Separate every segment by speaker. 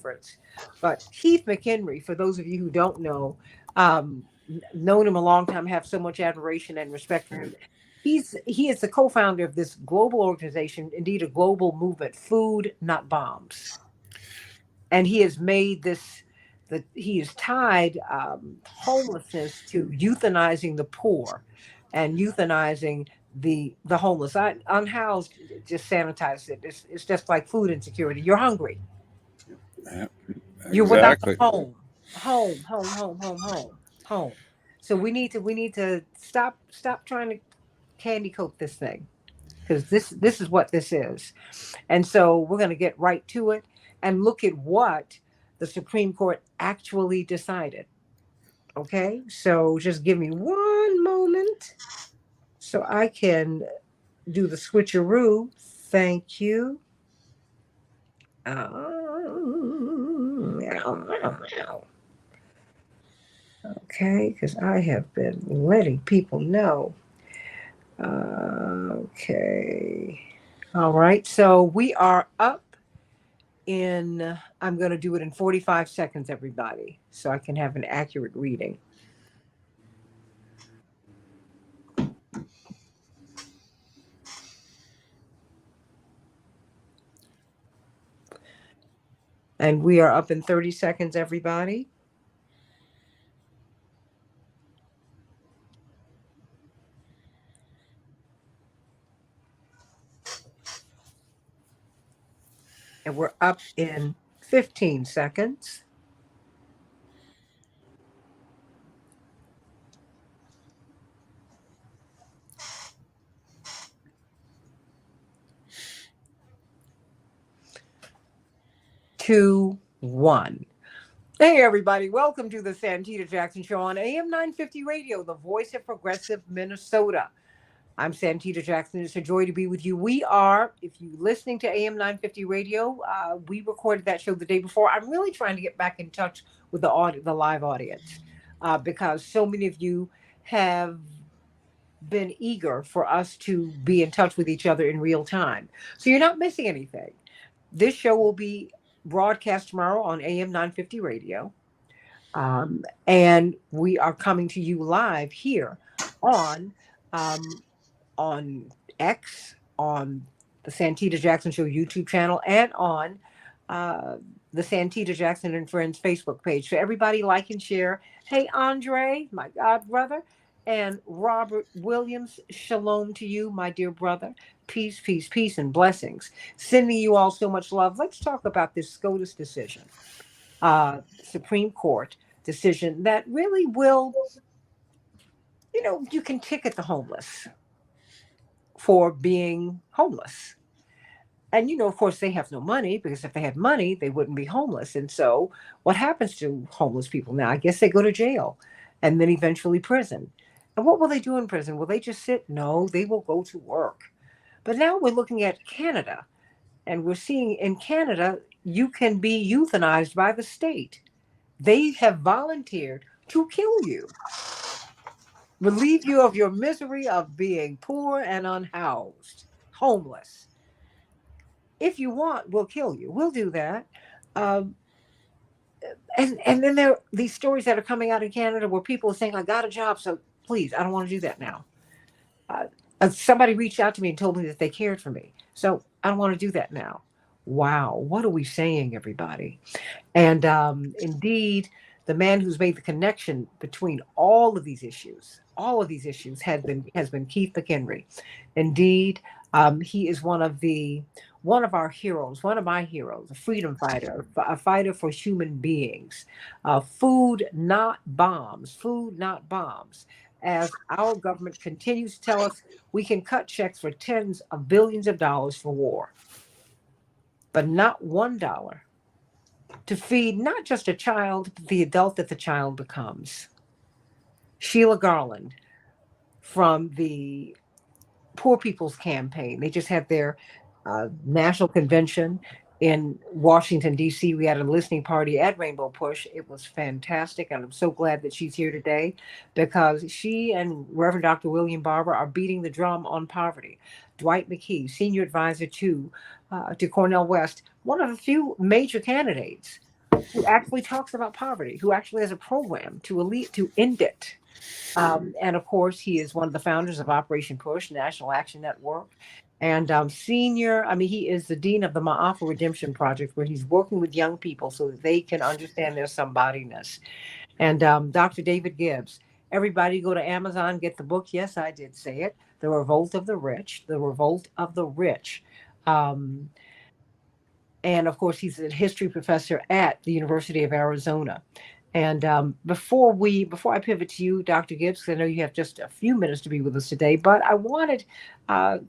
Speaker 1: favorites. But Keith McHenry, for those of you who don't know, um, known him a long time, have so much admiration and respect for him. He is the co-founder of this global organization, indeed a global movement, Food Not Bombs, and he has made this. That he has tied homelessness to euthanizing the poor, and euthanizing the homeless. Unhoused, just sanitize it. It's just like food insecurity. You're hungry.
Speaker 2: Yeah,
Speaker 1: You're without a
Speaker 2: exactly.
Speaker 1: home. Home. So we need to stop trying to candy coat this thing, because this is what this is. And so we're going to get right to it and look at what the Supreme Court actually decided. Okay, so just give me one moment so I can do the switcheroo. Thank you. Okay, because I have been letting people know. Okay. All right. So we are up in, I'm going to do it in 45 seconds, everybody, so I can have an accurate reading. And we are up in 30 seconds, everybody. And we're up in 15 seconds. Two, one. Hey, everybody. Welcome to the Santita Jackson Show on AM 950 Radio, the voice of progressive Minnesota. I'm Santita Jackson. It's a joy to be with you. We are, if you're listening to AM 950 Radio, we recorded that show the day before. I'm really trying to get back in touch with the live audience, because so many of you have been eager for us to be in touch with each other in real time. So you're not missing anything. This show will be broadcast tomorrow on AM 950 Radio. And we are coming to you live here on um, on X, on the Santita Jackson Show YouTube channel, and on uh, the Santita Jackson and Friends Facebook page. So everybody like and share. Hey, Andre, my God brother, and Robert Williams, shalom to you, my dear brother. Peace, peace, peace, and blessings. Sending you all so much love. Let's talk about this SCOTUS decision, Supreme Court decision that really will, you can ticket the homeless for being homeless. And, of course, they have no money, because if they had money, they wouldn't be homeless. And so what happens to homeless people now? I guess they go to jail and then eventually prison. And what will they do in prison? Will they just sit? No, they will go to work. But now we're looking at Canada, and we're seeing in Canada, you can be euthanized by the state. They have volunteered to kill you, relieve you of your misery of being poor and unhoused, homeless. If you want, we'll kill you. We'll do that. Um, and then there are these stories that are coming out in Canada where people are saying, I got a job, so please, I don't want to do that now. Uh, Somebody reached out to me and told me that they cared for me, so I don't want to do that now. Wow, what are we saying, everybody? And indeed, the man who's made the connection between all of these issues has been Keith McHenry. Indeed, he is one of our heroes, one of my heroes, a freedom fighter, a fighter for human beings. Food, not bombs. Food, not bombs. As our government continues to tell us we can cut checks for tens of billions of dollars for war, but not $1 to feed not just a child, but the adult that the child becomes. Sheila Garland from the Poor People's Campaign, they just had their national convention in Washington, D.C. We had a listening party at Rainbow Push. It was fantastic. And I'm so glad that she's here today, because she and Reverend Dr. William Barber are beating the drum on poverty. Dwight McKee, senior advisor to Cornel West, one of the few major candidates who actually talks about poverty, who actually has a program to end it. And of course, he is one of the founders of Operation Push, National Action Network. And he is the dean of the Ma'afa Redemption Project, where he's working with young people so that they can understand their somebodyness. And Dr. David Gibbs, everybody go to Amazon, get the book. Yes, I did say it. The Revolt of the Rich, The Revolt of the Rich. Um, and of course, he's a history professor at the University of Arizona. And before I pivot to you, Dr. Gibbs, because I know you have just a few minutes to be with us today, but I wanted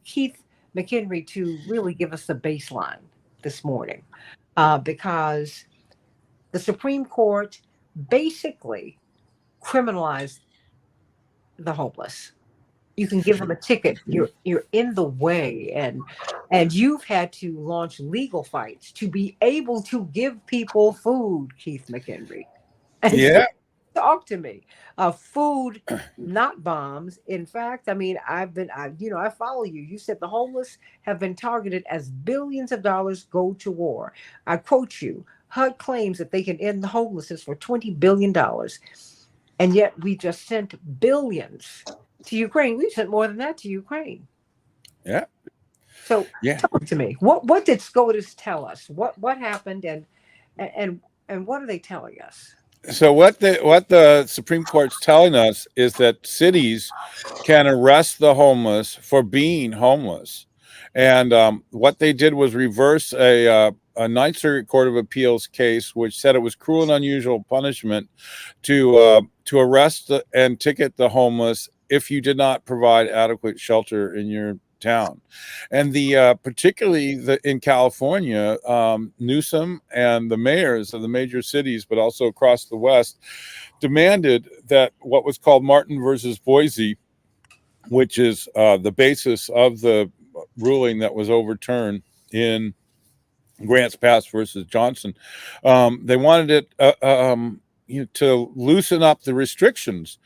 Speaker 1: Keith McHenry to really give us the baseline this morning, because the Supreme Court basically criminalized the homeless. You can give them a ticket. You're in the way, and you've had to launch legal fights to be able to give people food, Keith McHenry. And so
Speaker 2: Yeah.
Speaker 1: talk to me. Food, not bombs. In fact, I mean, I follow you. You said the homeless have been targeted as billions of dollars go to war. I quote you. HUD claims that they can end the homelessness for $20 billion, and yet we just sent billions to Ukraine. We sent more than that to Ukraine.
Speaker 2: Yeah.
Speaker 1: So
Speaker 2: Yeah.
Speaker 1: talk to me. What did SCOTUS tell us? What happened, and and what are they telling us?
Speaker 2: So what the Supreme Court's telling us is that cities can arrest the homeless for being homeless, and what they did was reverse a Ninth Circuit Court of Appeals case, which said it was cruel and unusual punishment to arrest and ticket the homeless if you did not provide adequate shelter in your town. And particularly in California, Newsom and the mayors of the major cities, but also across the West, demanded that what was called Martin versus Boise, which is the basis of the ruling that was overturned in Grants Pass versus Johnson. They wanted it to loosen up the restrictions,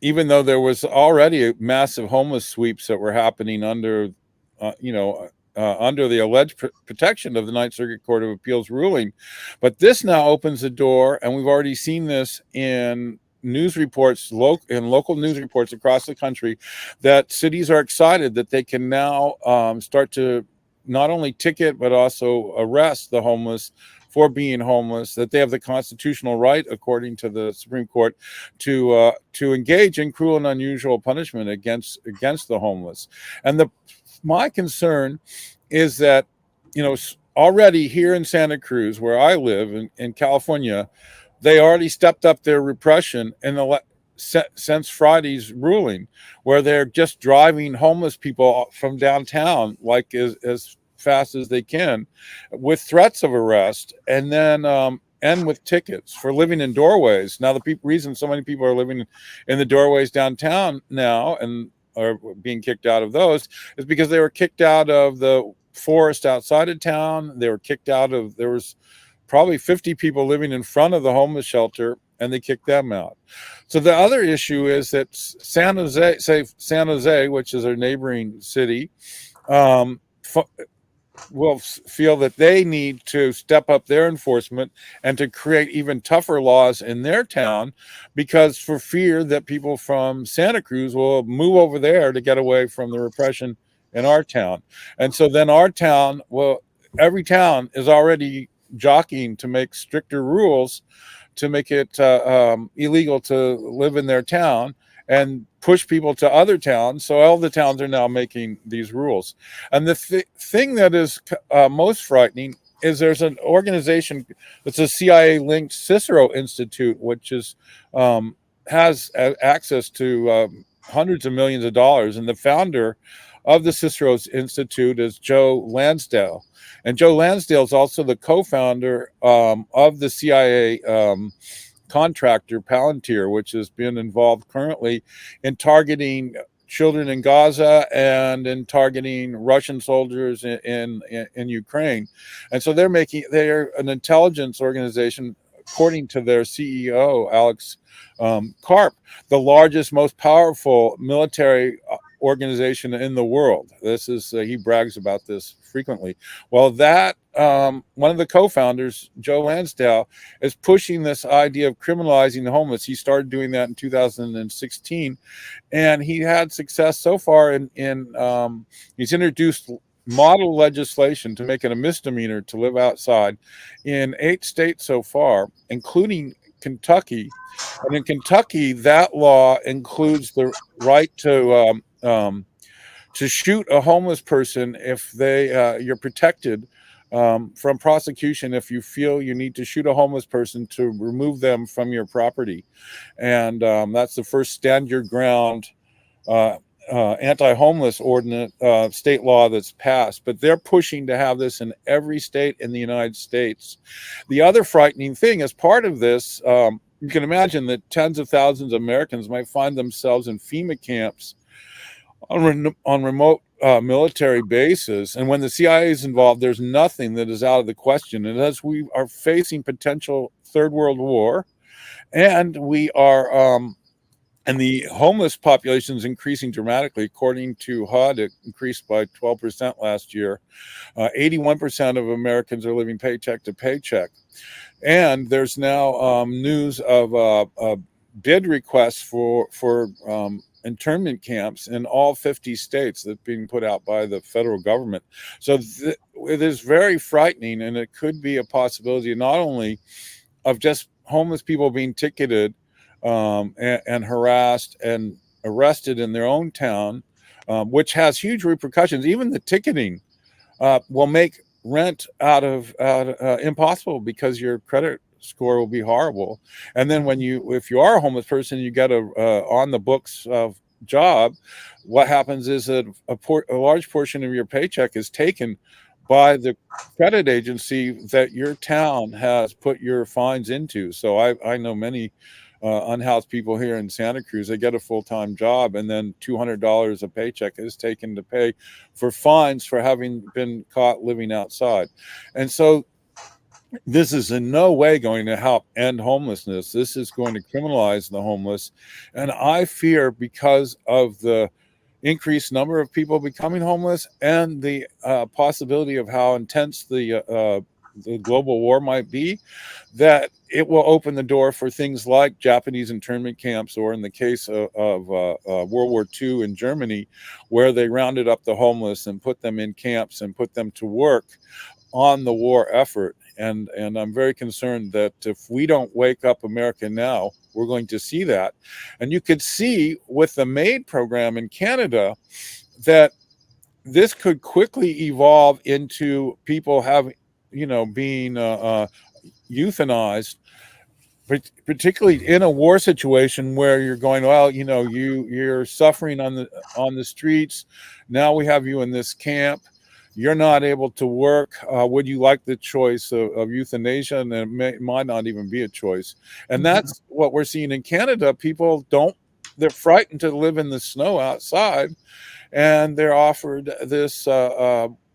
Speaker 2: even though there was already massive homeless sweeps that were happening under the alleged protection of the Ninth Circuit Court of Appeals ruling. But this now opens the door, and we've already seen this in news reports, local news reports across the country, that cities are excited that they can now start to not only ticket but also arrest the homeless for being homeless, that they have the constitutional right, according to the Supreme Court, to engage in cruel and unusual punishment against the homeless. And my concern is that, already here in Santa Cruz, where I live in California, they already stepped up their repression since Friday's ruling, where they're just driving homeless people from downtown like as fast as they can, with threats of arrest, and then and with tickets for living in doorways. Now, the reason so many people are living in the doorways downtown now and are being kicked out of those is because they were kicked out of the forest outside of town. They were kicked out of, there was probably 50 people living in front of the homeless shelter, and they kicked them out. So the other issue is that San Jose, which is a neighboring city, will feel that they need to step up their enforcement and to create even tougher laws in their town, because for fear that people from Santa Cruz will move over there to get away from the repression in our town. And so then our town, every town is already jockeying to make stricter rules to make it illegal to live in their town and push people to other towns. So all the towns are now making these rules. And the thing that is most frightening is there's an organization that's a CIA-linked Cicero Institute, which has access to hundreds of millions of dollars. And the founder of the Cicero Institute is Joe Lansdale. And Joe Lansdale is also the co-founder of the CIA contractor Palantir, which has been involved currently in targeting children in Gaza and in targeting Russian soldiers in Ukraine. And so they're an intelligence organization, according to their CEO, Alex Karp, the largest, most powerful military organization in the world. This is he brags about this frequently. Well, that one of the co-founders, Joe Lansdale, is pushing this idea of criminalizing the homeless. He started doing that in 2016, and he had success so far. He's introduced model legislation to make it a misdemeanor to live outside in 8 states so far, including Kentucky. And in Kentucky, that law includes the right to shoot a homeless person if you're protected from prosecution if you feel you need to shoot a homeless person to remove them from your property. And that's the first stand your ground anti-homeless ordinance state law that's passed. But they're pushing to have this in every state in the United States. The other frightening thing as part of this, you can imagine that tens of thousands of Americans might find themselves in FEMA camps on remote military bases. And when the CIA is involved, there's nothing that is out of the question. And as we are facing potential third world war, and we are and the homeless population is increasing dramatically. According to HUD, it increased by 12% last year. 81% of Americans are living paycheck to paycheck. And there's now news of bid requests for internment camps in all 50 states that's being put out by the federal government. So it is very frightening, and it could be a possibility not only of just homeless people being ticketed and harassed and arrested in their own town, which has huge repercussions. Even the ticketing will make rent impossible because your credit score will be horrible. And then if you are a homeless person, you get a on the books job, what happens is that a large portion of your paycheck is taken by the credit agency that your town has put your fines into. So I know many unhoused people here in Santa Cruz. They get a full-time job, and then $200 a paycheck is taken to pay for fines for having been caught living outside. And so this is in no way going to help end homelessness. This is going to criminalize the homeless. And I fear, because of the increased number of people becoming homeless and the possibility of how intense the global war might be, that it will open the door for things like Japanese internment camps, or in the case of World War II in Germany, where they rounded up the homeless and put them in camps and put them to work on the war effort. And I'm very concerned that if we don't wake up America now, we're going to see that. And you could see with the MAID program in Canada that this could quickly evolve into people being euthanized, particularly in a war situation where you're going, well, you're suffering on the streets. Now we have you in this camp. You're not able to work. Would you like the choice of euthanasia? And it might not even be a choice. And that's what we're seeing in Canada. They're frightened to live in the snow outside, and they're offered this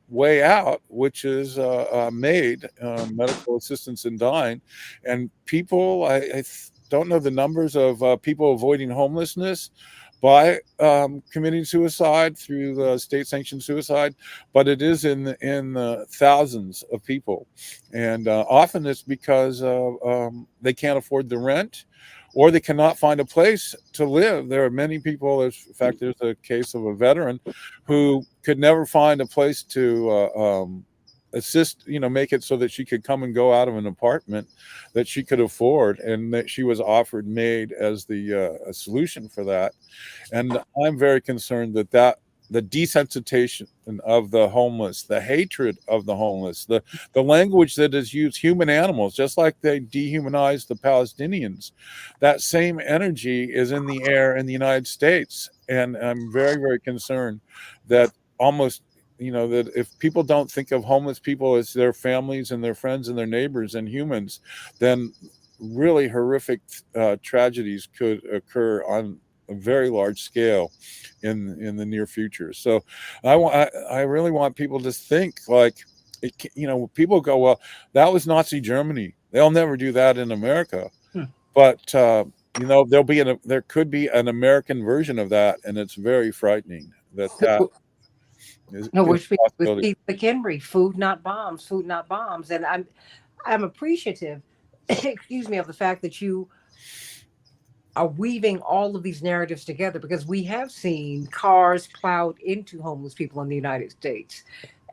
Speaker 2: way out, which is MAID, medical assistance in dying. And people, I don't know the numbers of people avoiding homelessness by committing suicide through the state-sanctioned suicide, but it is in the thousands of people. And often it's because they can't afford the rent, or they cannot find a place to live. There are many people, in fact, there's a case of a veteran who could never find a place to make it so that she could come and go out of an apartment that she could afford, and that she was offered MAID as the solution for that. And I'm very concerned that the desensitization of the homeless, the hatred of the homeless, the language that is used, human animals, just like they dehumanized the Palestinians, that same energy is in the air in the United States. And I'm very, very concerned that that if people don't think of homeless people as their families and their friends and their neighbors and humans, then really horrific tragedies could occur on a very large scale in the near future. So I really want people to think like, people go, well, that was Nazi Germany. They'll never do that in America. But there could be an American version of that, and it's very frightening that
Speaker 1: No,
Speaker 2: is
Speaker 1: we're
Speaker 2: a
Speaker 1: speaking with
Speaker 2: possibility.
Speaker 1: Keith McHenry, food not bombs, food not bombs. And I'm appreciative, excuse me, of the fact that you are weaving all of these narratives together, because we have seen cars plowed into homeless people in the United States.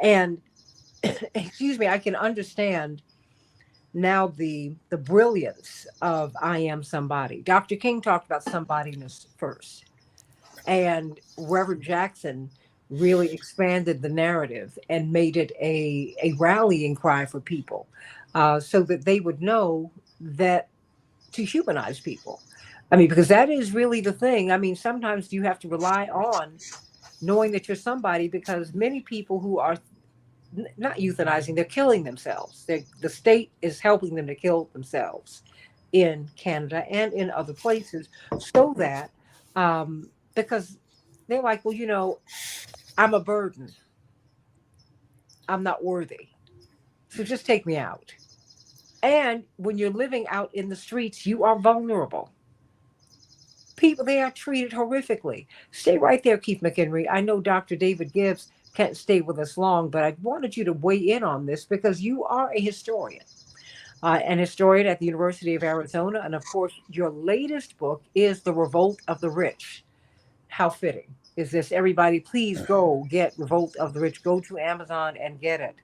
Speaker 1: And excuse me, I can understand now the brilliance of I Am Somebody. Dr. King talked about somebodyness first, and Reverend Jackson really expanded the narrative and made it a rallying cry for people, so that they would know that, to humanize people. I mean, because that is really the thing. I mean, sometimes you have to rely on knowing that you're somebody, because many people who are not euthanizing, they're killing themselves. The state is helping them to kill themselves in Canada and in other places, so that, because they're like, well, I'm a burden. I'm not worthy. So just take me out. And when you're living out in the streets, you are vulnerable. People, they are treated horrifically. Stay right there, Keith McHenry. I know Dr. David Gibbs can't stay with us long, but I wanted you to weigh in on this, because you are a historian, an historian at the University of Arizona. And of course, your latest book is The Revolt of the Rich. How fitting is this? Everybody, please go get Revolt of the Rich. Go to Amazon and get it.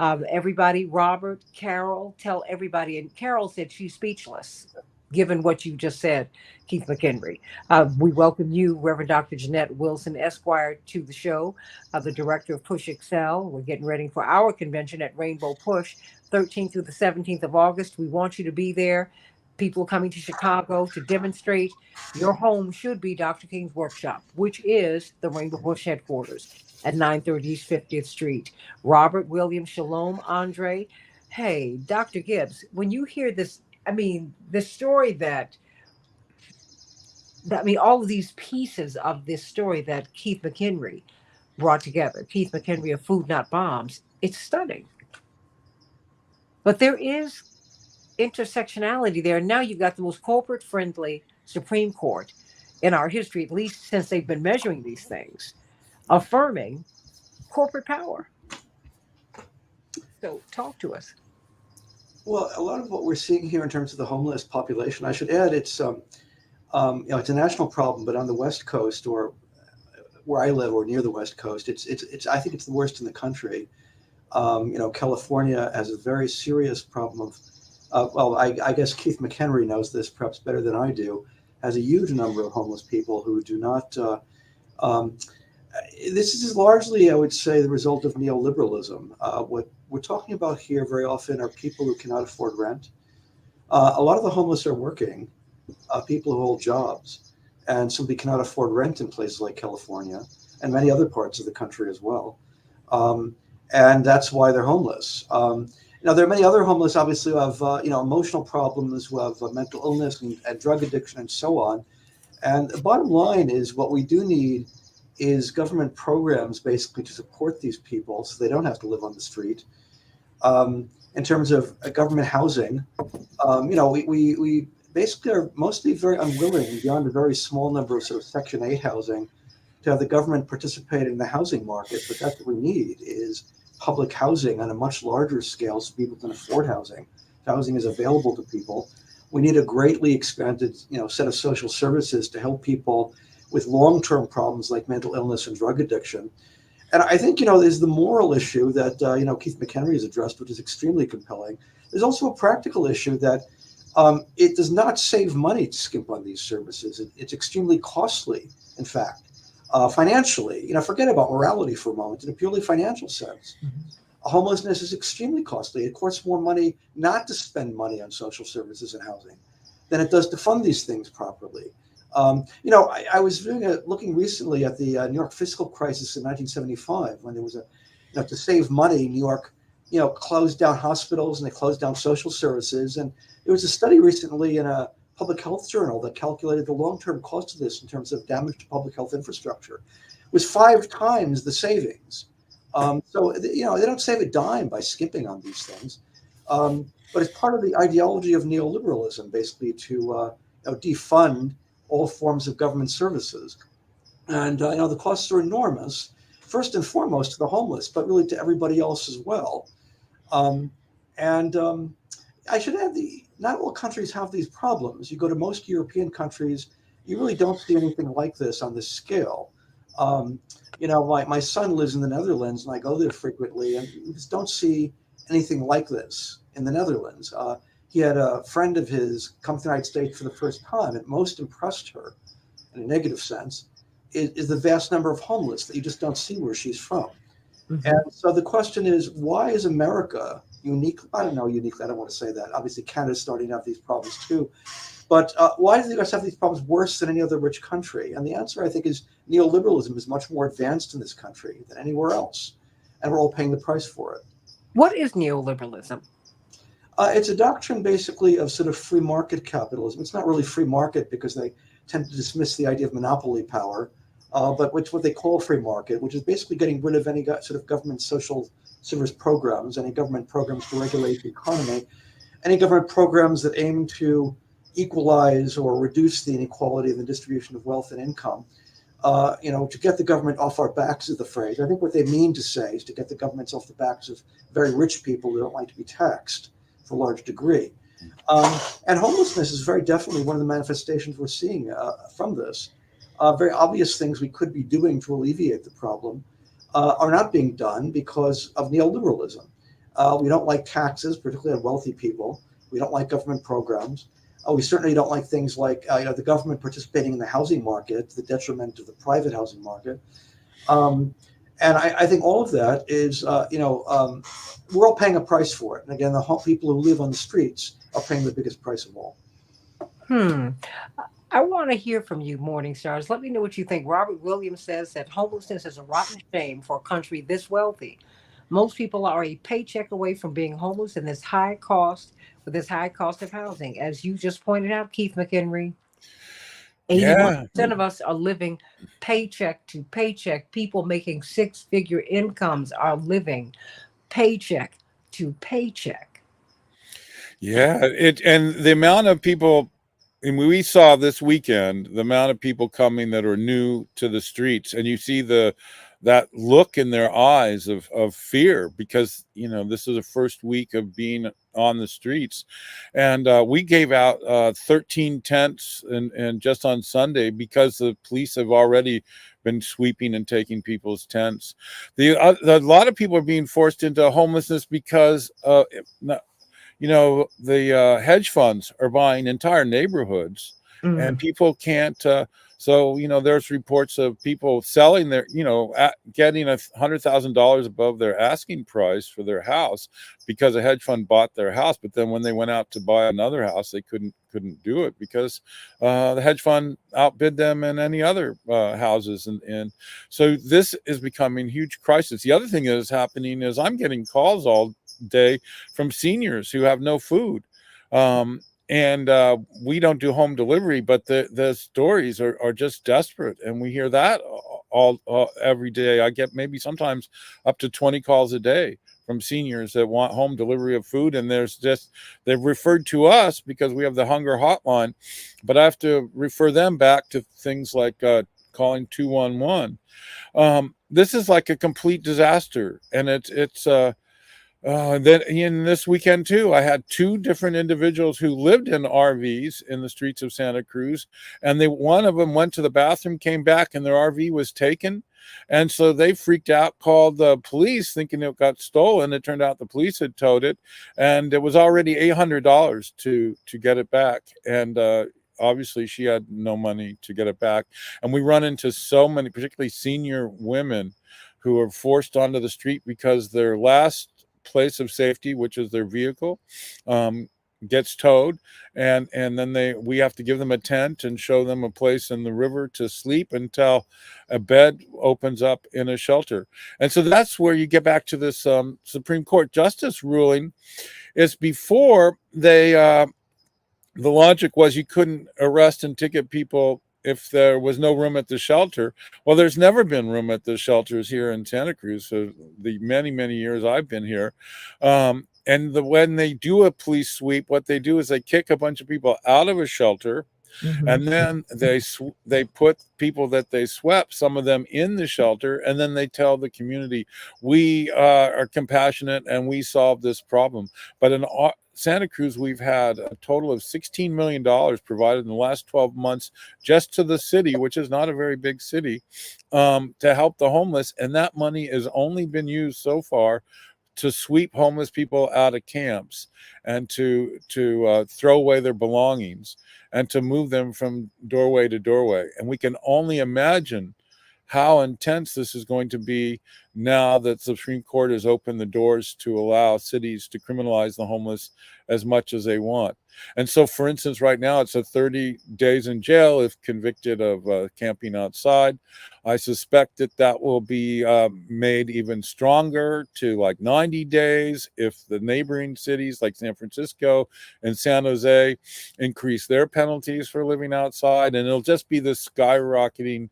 Speaker 1: Everybody, Robert, Carol, tell everybody. And Carol said she's speechless, given what you just said, Keith McHenry. We welcome you, Reverend Dr. Jeanette Wilson, Esquire, to the show, the director of Push Excel. We're getting ready for our convention at Rainbow Push, 13th through the 17th of August. We want you to be there. People coming to Chicago to demonstrate. Your home should be Dr. King's workshop, which is the Rainbow Push headquarters at 930 East 50th Street. Robert, William, Shalom, Andre. Hey, Dr. Gibbs, when you hear this, I mean, the story I mean, all of these pieces of this story that Keith McHenry brought together, Keith McHenry of Food Not Bombs, it's stunning. But there is intersectionality there. Now you've got the most corporate friendly Supreme Court in our history, at least since they've been measuring these things, affirming corporate power. So talk to us.
Speaker 3: Well, a lot of what we're seeing here in terms of the homeless population, I should add, it's it's a national problem, but on the West Coast, or where I live, or near the West Coast, it's I think it's the worst in the country. California has a very serious problem of, I guess Keith McHenry knows this perhaps better than I do, has a huge number of homeless people who do not. This is largely, I would say, the result of neoliberalism. What we're talking about here very often are people who cannot afford rent. A lot of the homeless are working, people who hold jobs, and simply cannot afford rent in places like California and many other parts of the country as well. And that's why they're homeless. There are many other homeless, obviously, who have emotional problems, who have mental illness and drug addiction and so on. And the bottom line is, what we do need is government programs basically to support these people so they don't have to live on the street. In terms of government housing, we basically are mostly very unwilling, beyond a very small number of sort of Section 8 housing, to have the government participate in the housing market. But that's what we need, is public housing on a much larger scale so people can afford housing. Housing is available to people. We need a greatly expanded, set of social services to help people with long-term problems like mental illness and drug addiction. And I think, there's the moral issue that, Keith McHenry has addressed, which is extremely compelling. There's also a practical issue that it does not save money to skimp on these services. It's extremely costly, in fact, financially. Forget about morality for a moment. In a purely financial sense, homelessness is extremely costly. It costs more money not to spend money on social services and housing than it does to fund these things properly. I was looking recently at the New York fiscal crisis in 1975, when there was to save money, New York, closed down hospitals and they closed down social services. And there was a study recently in a public health journal that calculated the long-term cost of this in terms of damage to public health infrastructure was 5 times the savings. So they don't save a dime by skimping on these things. But it's part of the ideology of neoliberalism, basically, to defund all forms of government services. And the costs are enormous. first and foremost to the homeless, but really to everybody else as well. Um, and I should add, not all countries have these problems. You go to most European countries, you really don't see anything like this on this scale. Um, my son lives in the Netherlands, and I go there frequently, and you just don't see anything like this in the Netherlands. He had a friend of his come to the United States for the first time. It most impressed her, in a negative sense, is the vast number of homeless that you just don't see where she's from.
Speaker 1: Mhm.
Speaker 3: And so the question is, why is America unique? I don't know, uniquely, I don't want to say that. Obviously, Canada's starting to have these problems too. But why do the US have these problems worse than any other rich country? And the answer, I think, is neoliberalism is much more advanced in this country than anywhere else. And we're all paying the price for it.
Speaker 1: What is neoliberalism?
Speaker 3: It's a doctrine basically of sort of free market capitalism. It's not really free market because they tend to dismiss the idea of monopoly power, but what they call free market, which is basically getting rid of any sort of government social service programs, any government programs to regulate the economy, any government programs that aim to equalize or reduce the inequality in the distribution of wealth and income. To get the government off our backs is the phrase. I think what they mean to say is to get the governments off the backs of very rich people who don't like to be taxed for a large degree. And homelessness is very definitely one of the manifestations we're seeing from this. Very obvious things we could be doing to alleviate the problem are not being done because of neoliberalism. We don't like taxes, particularly on wealthy people. We don't like government programs. We certainly don't like things like the government participating in the housing market to the detriment of the private housing market. And I think all of that is, we're all paying a price for it. And again, the people who live on the streets are paying the biggest price of all.
Speaker 1: I want to hear from you, Morning Stars. Let me know what you think. Robert Williams says that homelessness is a rotten shame for a country this wealthy. Most people are a paycheck away from being homeless in this high cost, with this high cost of housing. As you just pointed out, Keith McHenry, 81% of us are living paycheck to paycheck. People making six-figure incomes are living paycheck to paycheck.
Speaker 2: Yeah, and the amount of people, and we saw this weekend the amount of people coming that are new to the streets, and you see that look in their eyes of fear because this is the first week of being on the streets, and we gave out 13 tents and just on Sunday because the police have already been sweeping and taking people's tents. A lot of people are being forced into homelessness because the hedge funds are buying entire neighborhoods and people can't. There's reports of people selling their, getting $100,000 above their asking price for their house because a hedge fund bought their house. But then when they went out to buy another house, they couldn't do it because the hedge fund outbid them in any other houses. And so this is becoming a huge crisis. The other thing that is happening is I'm getting calls all day from seniors who have no food. And we don't do home delivery, but the stories are just desperate. And we hear that all every day. I get maybe sometimes up to 20 calls a day from seniors that want home delivery of food. And they've referred to us because we have the hunger hotline, but I have to refer them back to things like calling 211. This is like a complete disaster. And then in this weekend too, I had two different individuals who lived in RVs in the streets of Santa Cruz, and one of them went to the bathroom, came back, and their RV was taken, and so they freaked out, called the police, thinking it got stolen. It turned out the police had towed it, and it was already $800 to get it back, and obviously she had no money to get it back. And we run into so many, particularly senior women, who are forced onto the street because their last place of safety, which is their vehicle, gets towed, and then we have to give them a tent and show them a place in the river to sleep until a bed opens up in a shelter. And so that's where you get back to this Supreme Court justice ruling. Is before the logic was you couldn't arrest and ticket people if there was no room at the shelter. Well, there's never been room at the shelters here in Santa Cruz for the many, many years I've been here. When they do a police sweep, what they do is they kick a bunch of people out of a shelter And then they put people that they swept, some of them in the shelter, and then they tell the community, we are compassionate and we solve this problem. But in Santa Cruz, we've had a total of $16 million provided in the last 12 months just to the city, which is not a very big city, to help the homeless. And that money has only been used so far to sweep homeless people out of camps and to throw away their belongings and to move them from doorway to doorway. And we can only imagine how intense this is going to be now that the Supreme Court has opened the doors to allow cities to criminalize the homeless as much as they want. And so, for instance, right now it's a 30 days in jail if convicted of camping outside. I suspect that will be made even stronger to like 90 days if the neighboring cities like San Francisco and San Jose increase their penalties for living outside. And it'll just be this skyrocketing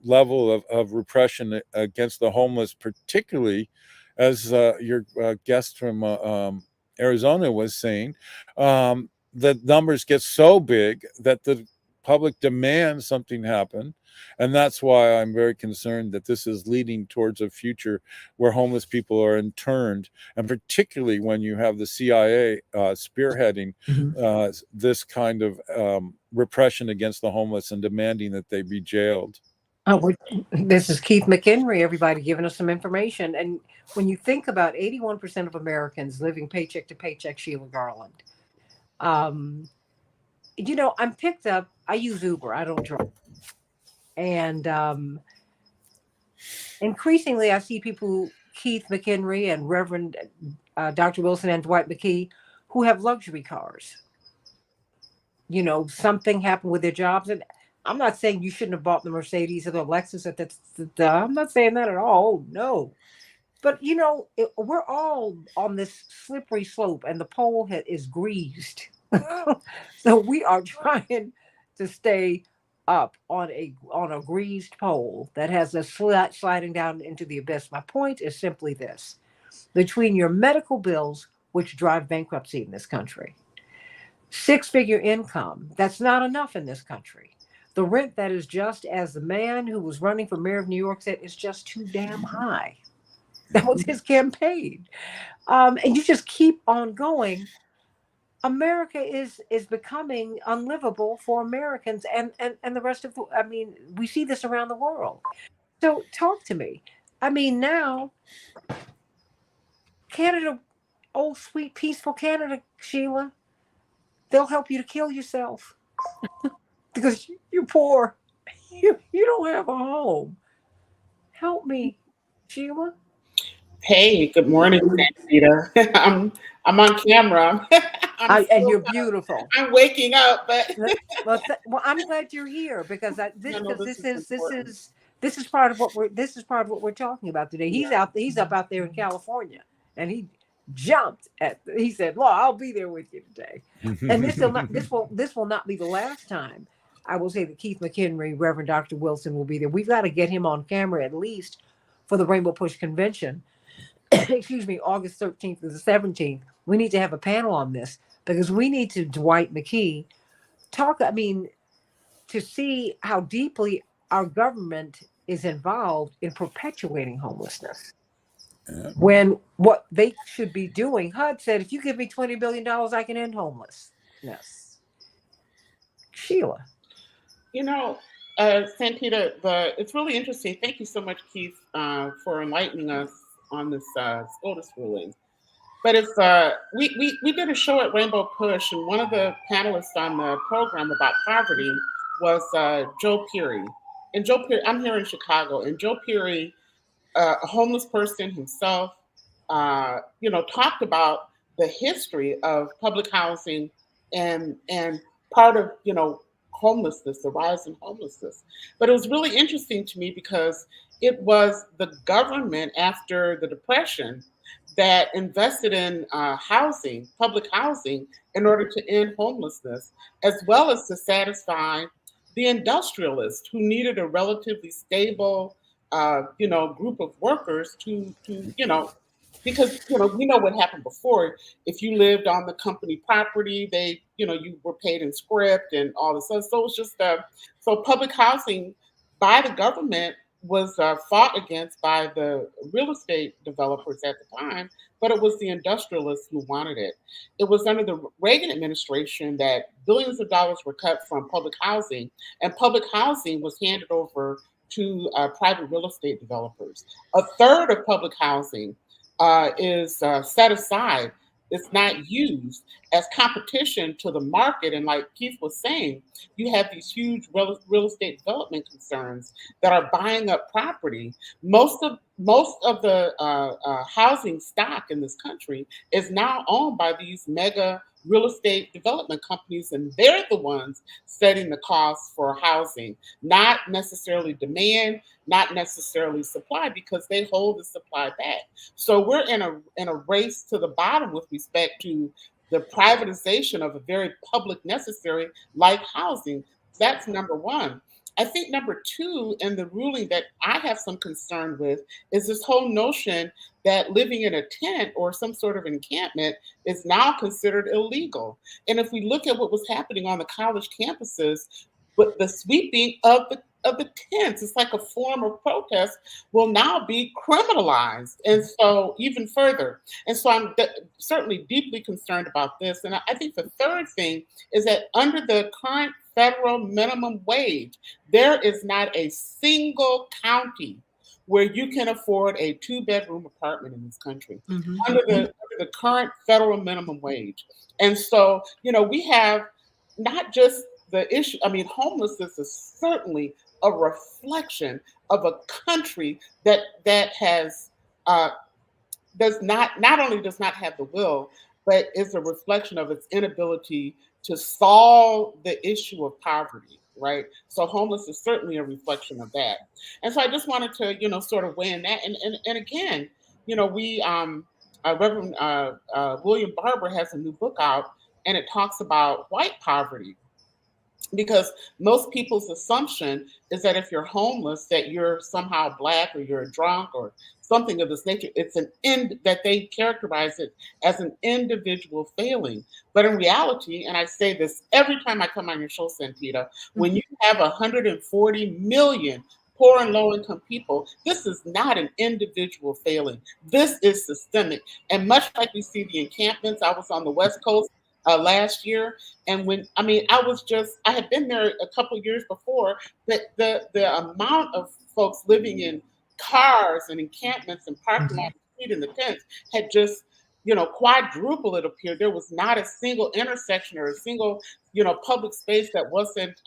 Speaker 2: level of repression against the homeless, particularly as your guest from Arizona was saying, the numbers get so big that the public demands something happen. And that's why I'm very concerned that this is leading towards a future where homeless people are interned, and particularly when you have the CIA spearheading this kind of repression against the homeless and demanding that they be jailed.
Speaker 1: This is Keith McHenry, everybody, giving us some information. And when you think about 81% of Americans living paycheck to paycheck, Sheila Garland, I'm picked up. I use Uber. I don't drive. And increasingly, I see people, Keith McHenry and Reverend Dr. Wilson and Dwight McKee, who have luxury cars. Something happened with their jobs. And I'm not saying you shouldn't have bought the Mercedes or the Lexus. I'm not saying that at all. No. But, we're all on this slippery slope and the pole is greased. So we are trying to stay up on a greased pole that has a sliding down into the abyss. My point is simply this. Between your medical bills, which drive bankruptcy in this country, six-figure income, that's not enough in this country. The rent that is just, as the man who was running for mayor of New York said, is just too damn high. That was his campaign. And you just keep on going. America is becoming unlivable for Americans and the rest of we see this around the world. So talk to me. Now Canada, old sweet peaceful Canada, Sheila, they'll help you to kill yourself because you're poor. You don't have a home. Help me, Sheila.
Speaker 4: Hey, good morning, Santita. I'm on camera.
Speaker 1: And you're beautiful.
Speaker 4: I'm waking up, but
Speaker 1: well, I'm glad you're here because this is part of what we're talking about today. He's up out there in California, and he said, "Well, I'll be there with you today." And this will not be the last time. I will say that Keith McHenry, Reverend Dr. Wilson will be there. We've got to get him on camera at least for the Rainbow Push Convention. Excuse me, August 13th to the 17th. We need to have a panel on this because we need to Dwight McKee to see how deeply our government is involved in perpetuating homelessness. Yeah. When what they should be doing, HUD said, if you give me $20 billion, I can end homelessness. Sheila.
Speaker 4: Santita, it's really interesting. Thank you so much, Keith, for enlightening us on this SCOTUS ruling. But it's we did a show at Rainbow Push, and one of the panelists on the program about poverty was Joe Peary. And Joe Peary, I'm here in Chicago, and Joe Peary, a homeless person himself, talked about the history of public housing and part of homelessness, the rise in homelessness. But it was really interesting to me because it was the government after the Depression that invested in housing, public housing, in order to end homelessness, as well as to satisfy the industrialists who needed a relatively stable, group of workers to because we know what happened before. If you lived on the company property, they you were paid in script and all this stuff. So it's just so public housing by the government was fought against by the real estate developers at the time, but it was the industrialists who wanted it. It was under the Reagan administration that billions of dollars were cut from public housing, and public housing was handed over to private real estate developers. A third of public housing is set aside. It's not used as competition to the market. And like Keith was saying, you have these huge real estate development concerns that are buying up property. Most of the housing stock in this country is now owned by these mega real estate development companies, and they're the ones setting the costs for housing, not necessarily demand, not necessarily supply, because they hold the supply back. So we're in a race to the bottom with respect to the privatization of a very public necessary like housing. That's number one. I think number two, in the ruling that I have some concern with, is this whole notion that living in a tent or some sort of encampment is now considered illegal. And if we look at what was happening on the college campuses, with the sweeping of the tents, it's like a form of protest, will now be criminalized, and so even further. And so I'm certainly deeply concerned about this. And I think the third thing is that under the current federal minimum wage, there is not a single county where you can afford a 2-bedroom apartment in this country under the current federal minimum wage. And so, we have not just the issue. I mean, homelessness is certainly a reflection of a country that has not only does not have the will, but is a reflection of its inability to solve the issue of poverty, right? So homeless is certainly a reflection of that. And so I just wanted to, sort of weigh in that. And again, we Reverend William Barber has a new book out, and it talks about white poverty, because most people's assumption is that if you're homeless, that you're somehow Black or you're a drunk or something of this nature. It's that they characterize it as an individual failing. But in reality, and I say this every time I come on your show, Santita, when you have 140 million poor and low-income people, this is not an individual failing. This is systemic. And much like we see the encampments, I was on the West Coast last year, and I had been there a couple of years before, but the amount of folks living in cars and encampments and parking lots in the tents had just quadruple, it appeared. There was not a single intersection or a single public space that wasn't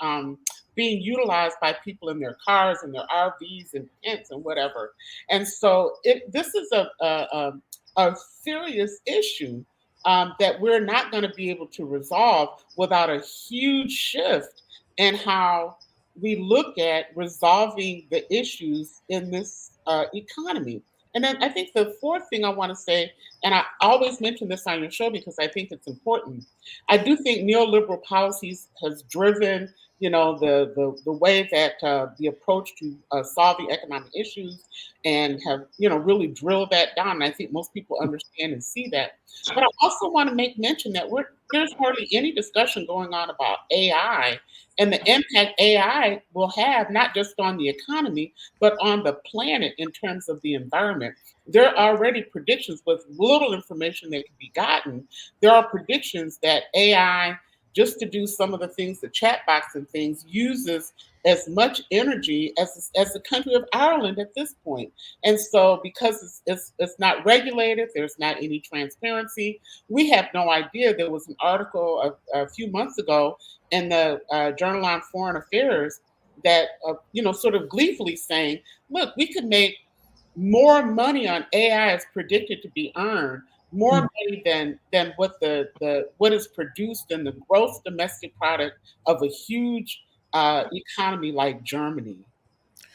Speaker 4: being utilized by people in their cars and their RVs and tents and whatever. And so this is a serious issue that we're not going to be able to resolve without a huge shift in how we look at resolving the issues in this economy. And then I think the fourth thing I want to say, and I always mention this on your show because I think it's important, I do think neoliberal policies has driven the way that the approach to solving economic issues, and have really drilled that down. And I think most people understand and see that. But I also want to make mention that there's hardly any discussion going on about AI and the impact AI will have, not just on the economy, but on the planet in terms of the environment. There are already predictions with little information that can be gotten. There are predictions that AI, just to do some of the things, the chat box and things, uses as much energy as the country of Ireland at this point. And so because it's not regulated, there's not any transparency, we have no idea. There was an article a few months ago in the Journal on Foreign Affairs that, sort of gleefully saying, look, we could make more money on AI as predicted to be earned, more money than what is produced in the gross domestic product of a huge economy like Germany.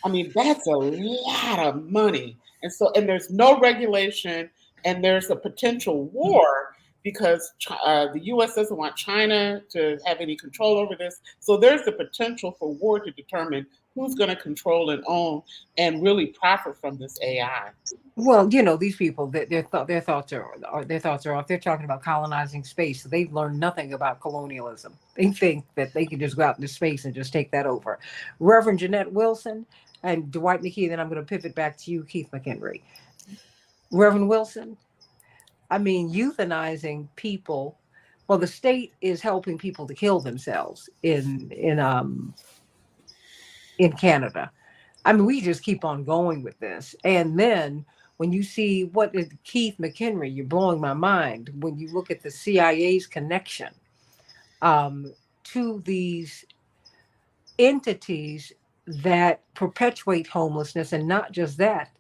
Speaker 4: I mean, that's a lot of money. And there's no regulation, and there's a potential war because the U.S. doesn't want China to have any control over this. So there's the potential for war to determine who's going to control and own and really profit from this AI.
Speaker 1: Well, these people, their thoughts are off. They're talking about colonizing space. So they've learned nothing about colonialism. They think that they can just go out into space and just take that over. Reverend Jeanette Wilson and Dwight McKee. Then I'm going to pivot back to you, Keith McHenry. Reverend Wilson, I mean, euthanizing people. Well, the state is helping people to kill themselves in Canada. I mean, we just keep on going with this. And then when you see what is Keith McHenry, you're blowing my mind when you look at the CIA's connection to these entities that perpetuate homelessness, and not just that,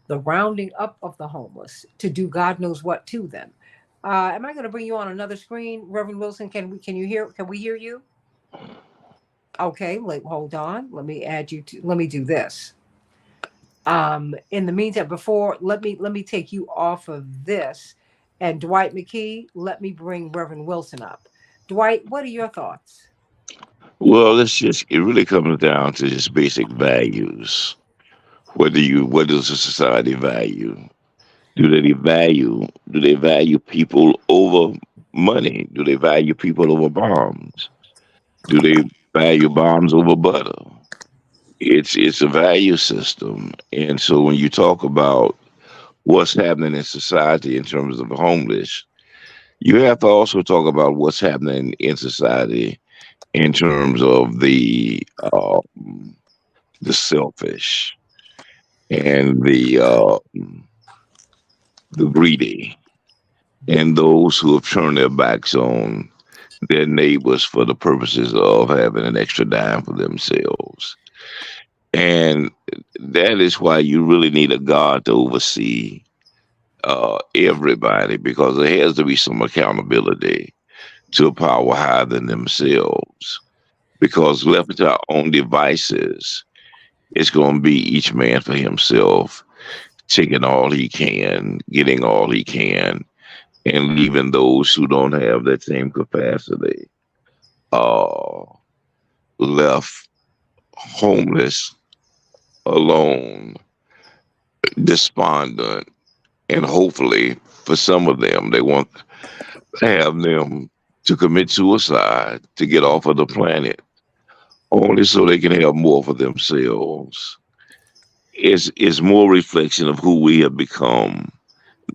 Speaker 1: the rounding up of the homeless to do God knows what to them. Am I going to bring you on another screen, Reverend Wilson? Can we hear you? Okay, hold on. Let me add you to. Let me do this. In the meantime, before let me take you off of this, and Dwight McKee, let me bring Reverend Wilson up. Dwight, what are your thoughts?
Speaker 5: Well, it really comes down to just basic values. What does a society value? Do they value people over money? Do they value people over bombs? Do they value bombs over butter? It's a value system. And so when you talk about what's happening in society in terms of the homeless, you have to also talk about what's happening in society in terms of the selfish and the greedy and those who have turned their backs on their neighbors for the purposes of having an extra dime for themselves. And that is why you really need a God to oversee everybody, because there has to be some accountability to a power higher than themselves. Because left to our own devices, it's going to be each man for himself, taking all he can, getting all he can, and leaving those who don't have that same capacity uh, left homeless, alone, despondent, and hopefully for some of them, they want to have them to commit suicide to get off of the planet, only so they can have more for themselves. It's more reflection of who we have become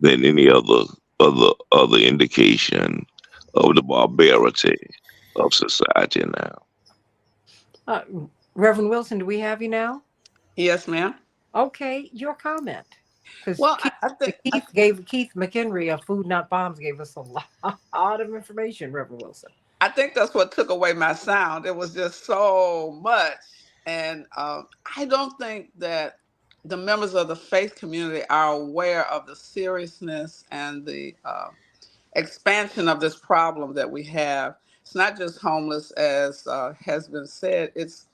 Speaker 5: than any other indication of the barbarity of society now.
Speaker 1: Uh, Reverend Wilson, do we have you now?
Speaker 6: Yes, ma'am.
Speaker 1: Okay, your comment. Because
Speaker 6: Well, I think
Speaker 1: Keith McHenry of Food Not Bombs gave us a lot of information, Reverend Wilson.
Speaker 6: I think that's what took away my sound. It was just so much, and I don't think that the members of the faith community are aware of the seriousness and the expansion of this problem that we have. It's not just homeless, as has been said. It's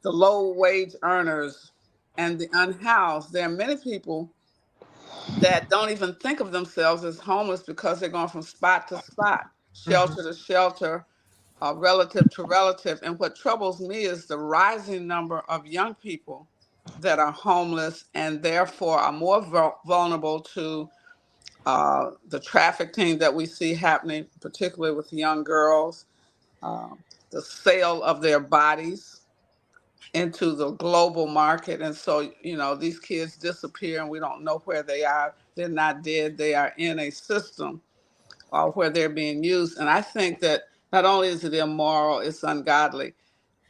Speaker 6: the low wage earners and the unhoused. There are many people that don't even think of themselves as homeless because they're going from spot to spot,
Speaker 1: Mhm.
Speaker 6: shelter to shelter, relative to relative. And what troubles me is the rising number of young people that are homeless and therefore are more vulnerable to the trafficking that we see happening, particularly with young girls, uh, the sale of their bodies into the global market. And so, these kids disappear and we don't know where they are. They're not dead, they are in a system where they're being used. And I think that not only is it immoral, it's ungodly.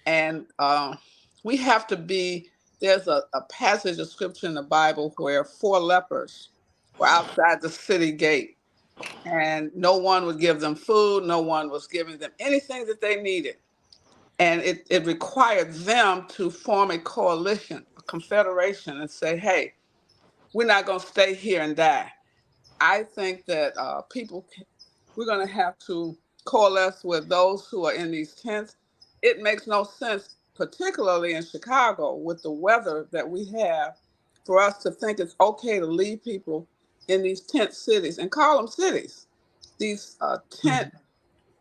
Speaker 6: And we have to be, there's a passage of scripture in the Bible where four lepers were outside the city gate and no one would give them food, no one was giving them anything that they needed. And it required them to form a coalition, a confederation, and say, hey, we're not going to stay here and die. I think that we're going to have to coalesce with those who are in these tents. It makes no sense, particularly in Chicago, with the weather that we have, for us to think it's okay to leave people in these tent cities, and call them cities, these tent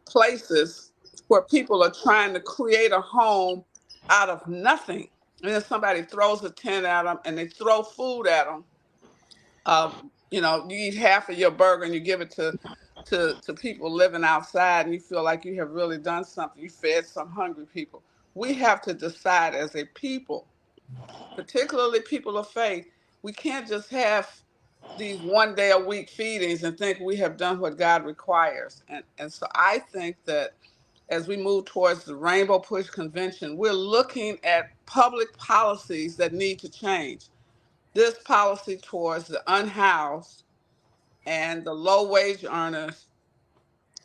Speaker 6: places where people are trying to create a home out of nothing. And then somebody throws a tent at them and they throw food at them. You know, you eat half of your burger and you give it to people living outside, and you feel like you have really done something. You fed some hungry people. We have to decide as a people, particularly people of faith, we can't just have these 1 day a week feedings and think we have done what God requires. And so I think that as we move towards the Rainbow Push Convention, we're looking at public policies that need to change. This policy towards the unhoused and the low wage earners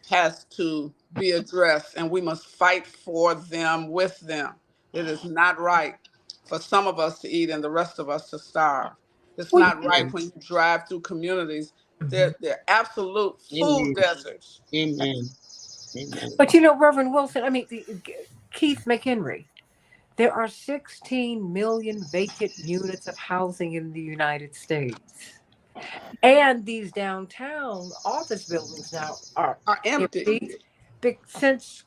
Speaker 6: has to be addressed, and we must fight for them with them. It is not right for some of us to eat and the rest of us to starve. It's
Speaker 1: Well,
Speaker 6: not right when you drive through communities.
Speaker 1: Mhm.
Speaker 6: They're absolute food
Speaker 4: Amen.
Speaker 6: deserts.
Speaker 4: Amen. Amen.
Speaker 1: But you know, Reverend Wilson, I mean, Keith McHenry, there are 16 million vacant units of housing in the United States. And these downtown office buildings now are
Speaker 6: Are empty.
Speaker 1: empty since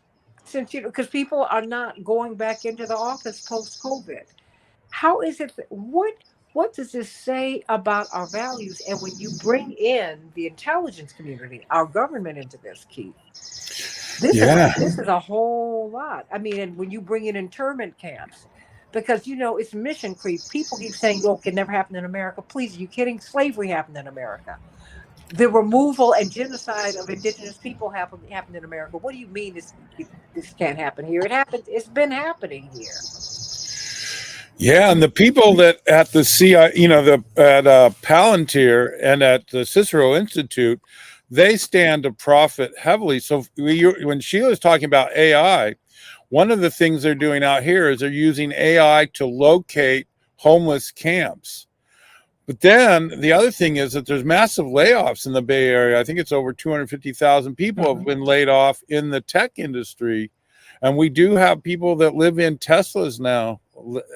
Speaker 1: because people are not going back into the office post COVID. How is it what does this say about our values? And when you bring in the intelligence community, our government into this, Keith, this is a whole lot. I mean, and when you bring in internment camps, because you know it's mission creep. People keep saying, "Oh, it can never happen in America." Please, are you kidding? Slavery happened in America. The removal and genocide of indigenous people happened in America. What do you mean this can't happen here? It happened. It's been happening here.
Speaker 2: Yeah, and the people that at the CI, you know, at Palantir and at the Cicero Institute, they stand to profit heavily. So when Sheila's talking about AI, one of the things they're doing out here is they're using AI to locate homeless camps. But then the other thing is that there's massive layoffs in the Bay Area. I think it's over 250,000 people have been laid off in the tech industry. And we do have people that live in Teslas now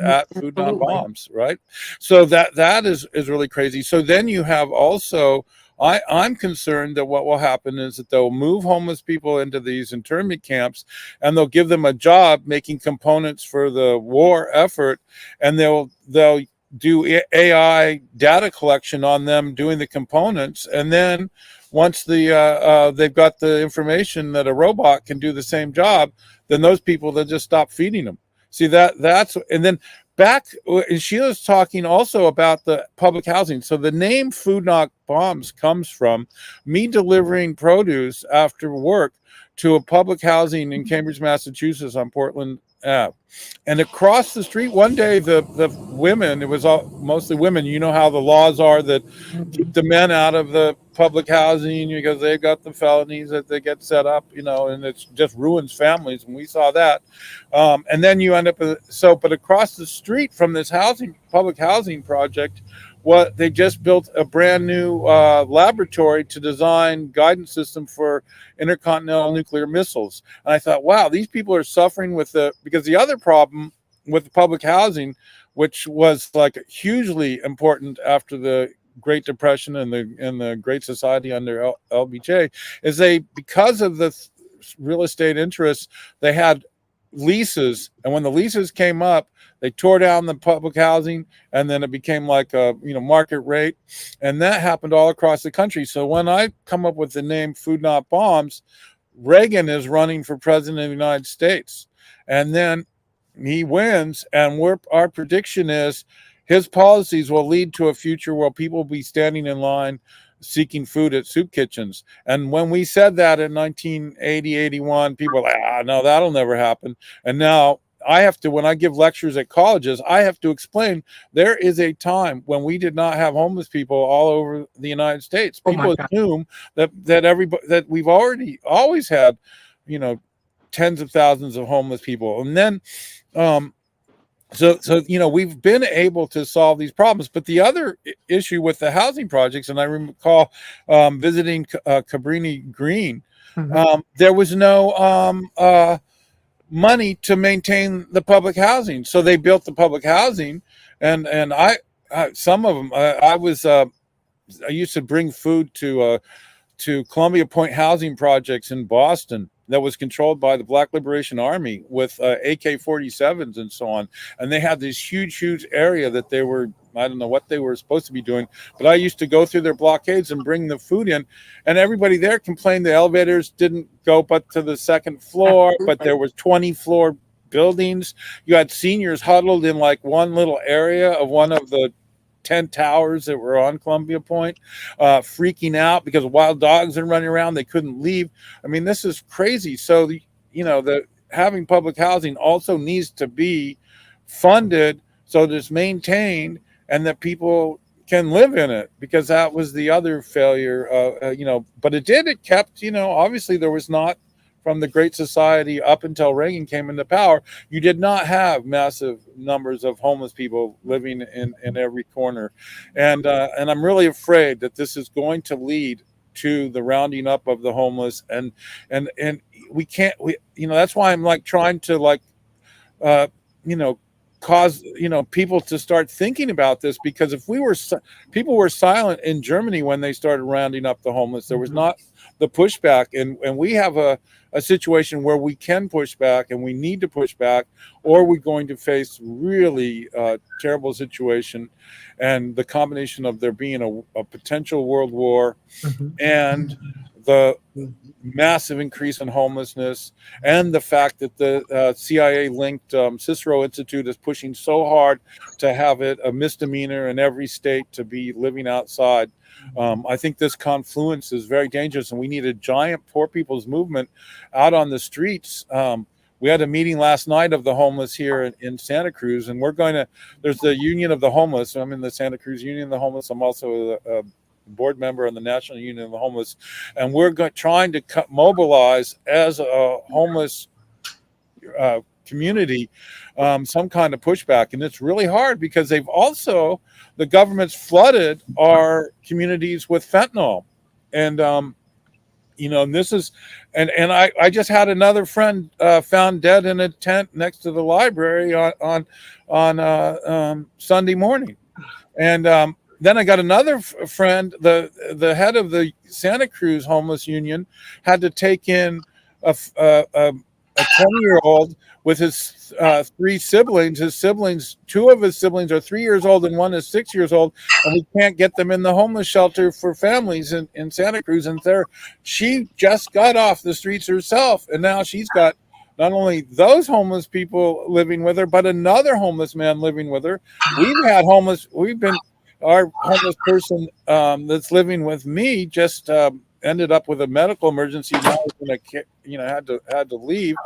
Speaker 2: at Food Not Bombs, right? So that is really crazy. So then you have also, I'm concerned that what will happen is that they'll move homeless people into these internment camps and they'll give them a job making components for the war effort, and they'll do AI data collection on them doing the components, and then once they've got the information that a robot can do the same job, then those people, they'll just stop feeding them. See, that's and then back, and Sheila's talking also about the public housing. So the name Food Not Bombs comes from me delivering produce after work to a public housing in Cambridge, Massachusetts on Portland Ave. And across the street one day, the women, it was mostly women, you know how the laws are that keep the men out of the public housing because they've got the felonies that they get set up, you know, and it just ruins families. And we saw that. And then you end up but across the street from this public housing project, they just built a brand new laboratory to design guidance system for intercontinental nuclear missiles. And I thought, wow, these people are suffering because the other problem with the public housing, which was like hugely important after the Great Depression and the Great Society under LBJ, is because of the real estate interests, they had leases, and when the leases came up, they tore down the public housing, and then it became like a market rate, and that happened all across the country. So when I come up with the name Food Not Bombs, Reagan is running for president of the United States, and then he wins, and our prediction is his policies will lead to a future where people will be standing in line seeking food at soup kitchens. And when we said that in 1980, 81, people were like, no, that'll never happen. And now when I give lectures at colleges, I have to explain there is a time when we did not have homeless people all over the United States. People assume that we've always had, tens of thousands of homeless people. And then, so we've been able to solve these problems. But the other issue with the housing projects, and I recall visiting Cabrini Green, there was no money to maintain the public housing. So they built the public housing, and some of them, I was I used to bring food to Columbia Point housing projects in Boston that was controlled by the Black Liberation Army with AK-47s and so on. And they had this huge area that they were, I don't know what they were supposed to be doing, but I used to go through their blockades and bring the food in. And everybody there complained the elevators didn't go but to the second floor, but there was 20-floor buildings. You had seniors huddled in like one little area of one of the 10 towers that were on Columbia Point, freaking out because wild dogs are running around. They couldn't leave. I mean, this is crazy. So, having public housing also needs to be funded so that it's maintained and that people can live in it, because that was the other failure, but it kept, obviously there was not, from the Great Society up until Reagan came into power, you did not have massive numbers of homeless people living in every corner. And I'm really afraid that this is going to lead to the rounding up of the homeless. And that's why I'm like trying to cause people to start thinking about this, because if people were silent in Germany when they started rounding up the homeless, there was not the pushback, and we have a situation where we can push back, and we need to push back, or we're going to face really terrible situation, and the combination of there being a potential world war and the massive increase in homelessness, and the fact that the CIA-linked Cicero Institute is pushing so hard to have it a misdemeanor in every state to be living outside. I think this confluence is very dangerous, and we need a giant poor people's movement out on the streets. We had a meeting last night of the homeless here in Santa Cruz, and there's the Union of the Homeless. I'm in the Santa Cruz Union of the Homeless. I'm also a board member on the National Union of the Homeless, and we're trying to mobilize as a homeless community some kind of pushback. And it's really hard because the government's flooded our communities with fentanyl, and and this is, and I just had another friend found dead in a tent next to the library on Sunday morning, and then I got another friend, the head of the Santa Cruz Homeless Union, had to take in a 20-year-old with his three siblings. Two of his siblings are 3 years old and one is 6 years old, and we can't get them in the homeless shelter for families in Santa Cruz. And she just got off the streets herself, and now she's got not only those homeless people living with her, but another homeless man living with her. Our homeless person that's living with me just ended up with a medical emergency. Now had to leave.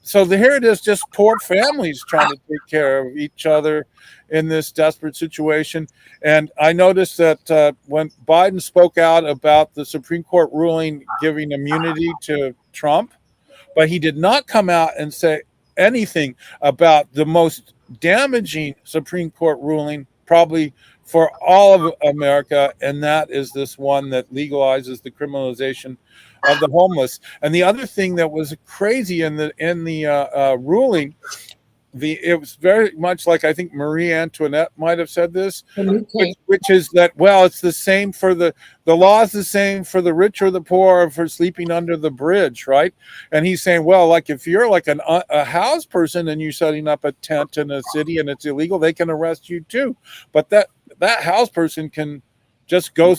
Speaker 2: So here it is, just poor families trying to take care of each other in this desperate situation. And I noticed that when Biden spoke out about the Supreme Court ruling giving immunity to Trump, but he did not come out and say anything about the most damaging Supreme Court ruling probably for all of America, and that is this one that legalizes the criminalization of the homeless. And the other thing that was crazy in the ruling, it was very much like, I think Marie Antoinette might have said this, which is that, well, it's the same for the law is the same for the rich or the poor, or for sleeping under the bridge, right? And he's saying, well, like if you're like a house person and you're setting up a tent in a city and it's illegal, they can arrest you too. But that house person can just go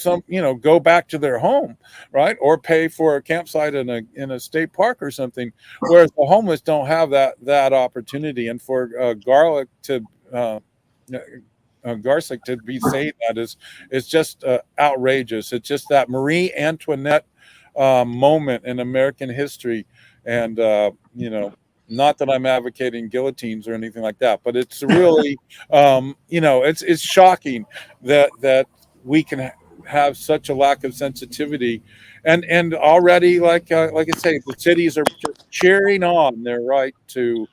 Speaker 2: back to their home, right? Or pay for a campsite in a state park or something. Whereas the homeless don't have that opportunity. And for Garlic to be saying that is just outrageous. It's just that Marie Antoinette moment in American history, and not that I'm advocating guillotines or anything like that, but it's really it's shocking that we can have such a lack of sensitivity, and already like I say, the cities are just cheering on their right to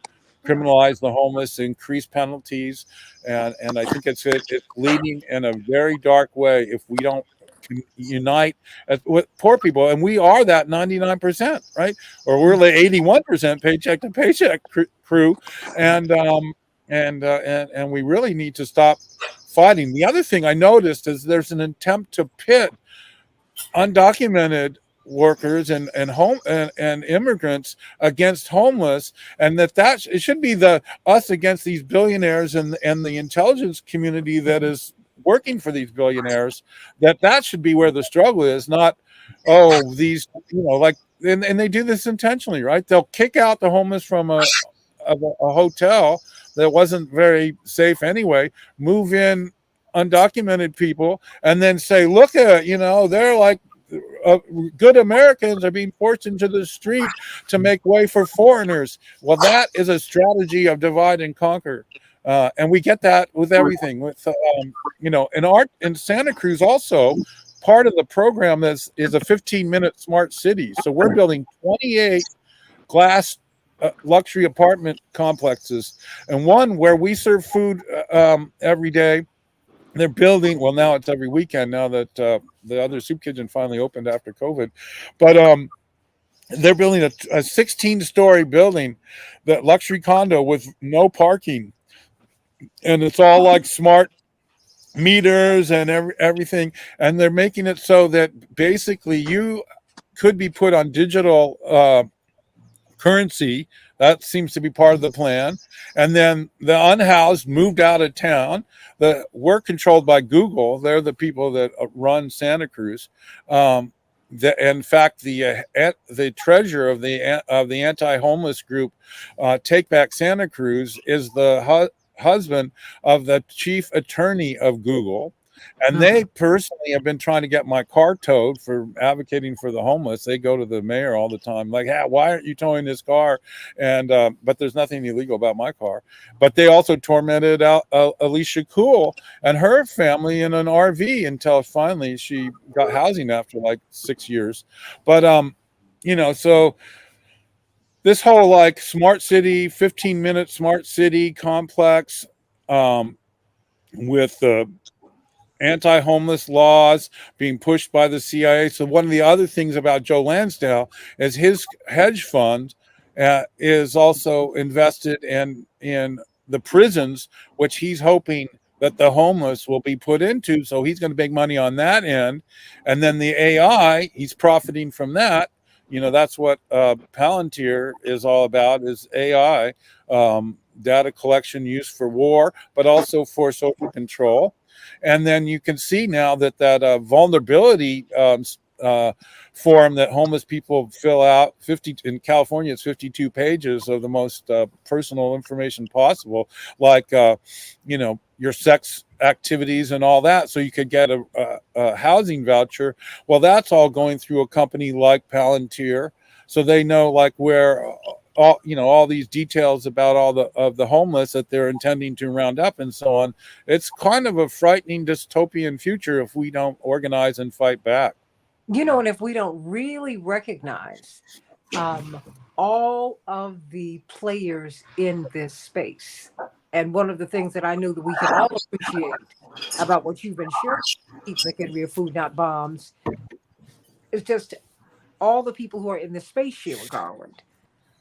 Speaker 2: criminalize the homeless, increase penalties, and I think it's leading in a very dark way if we don't unite with poor people. And we are that 99%, right? Or we're the 81% paycheck to paycheck crew, and we really need to stop fighting. The other thing I noticed is there's an attempt to pit undocumented workers and immigrants against homeless, and that it should be the us against these billionaires and the intelligence community that is working for these billionaires. That should be where the struggle is, not these like, and they do this intentionally, right? They'll kick out the homeless from a hotel that wasn't very safe anyway, move in undocumented people, and then say, look at, they're like good Americans are being forced into the street to make way for foreigners. Well, that is a strategy of divide and conquer. And we get that with everything. With in Santa Cruz also, part of the program is a 15-minute smart city. So we're building 28 glass luxury apartment complexes, and one where we serve food every day. They're building, well, now it's every weekend now that the other soup kitchen finally opened after COVID. But they're building a 16-story building, that luxury condo with no parking. And it's all like smart meters and everything. And they're making it so that basically you could be put on digital currency. That seems to be part of the plan. And then the unhoused moved out of town. We're controlled by Google. They're the people that run Santa Cruz. In fact, the treasurer of the anti-homeless group, Take Back Santa Cruz, is the husband of the chief attorney of Google. And they personally have been trying to get my car towed for advocating for the homeless. They go to the mayor all the time, like, hey, why aren't you towing this car? And but there's nothing illegal about my car. But they also tormented Alicia Cool and her family in an RV until finally she got housing after like 6 years. But so this whole like smart city, 15-minute smart city complex with the anti-homeless laws being pushed by the CIA. So one of the other things about Joe Lansdale is his hedge fund is also invested in the prisons, which he's hoping that the homeless will be put into. So he's going to make money on that end. And then the AI, he's profiting from that. That's what Palantir is all about, is AI, data collection used for war, but also for social control. And then you can see now that vulnerability form that homeless people fill out, in California, it's 52 pages of the most personal information possible, like your sex activities and all that, so you could get a housing voucher. Well, that's all going through a company like Palantir, so they know like where all these details about all the homeless that they're intending to round up and so on. It's kind of a frightening dystopian future if we don't organize and fight back.
Speaker 1: And if we don't really recognize all of the players in this space. And one of the things that I know that we can all appreciate about what you've been sharing, Keith McHenry of Food Not Bombs, is just all the people who are in this space, Sheila Garland.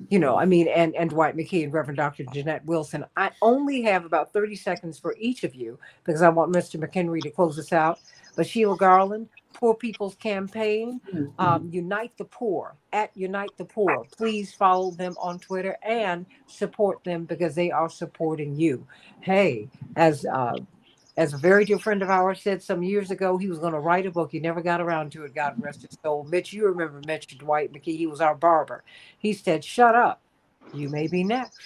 Speaker 1: And Dwight McKee and Reverend Dr. Jeanette Wilson. I only have about 30 seconds for each of you because I want Mr. McHenry to close us out. But Sheila Garland, Poor People's Campaign, Unite the Poor, at Unite the Poor. Please follow them on Twitter and support them because they are supporting you. Hey, as a very dear friend of ours said some years ago, he was going to write a book. He never got around to it. God rest his soul. Mitch, you remember Mitch Dwight McKee. He was our barber. He said, shut up. You may be next.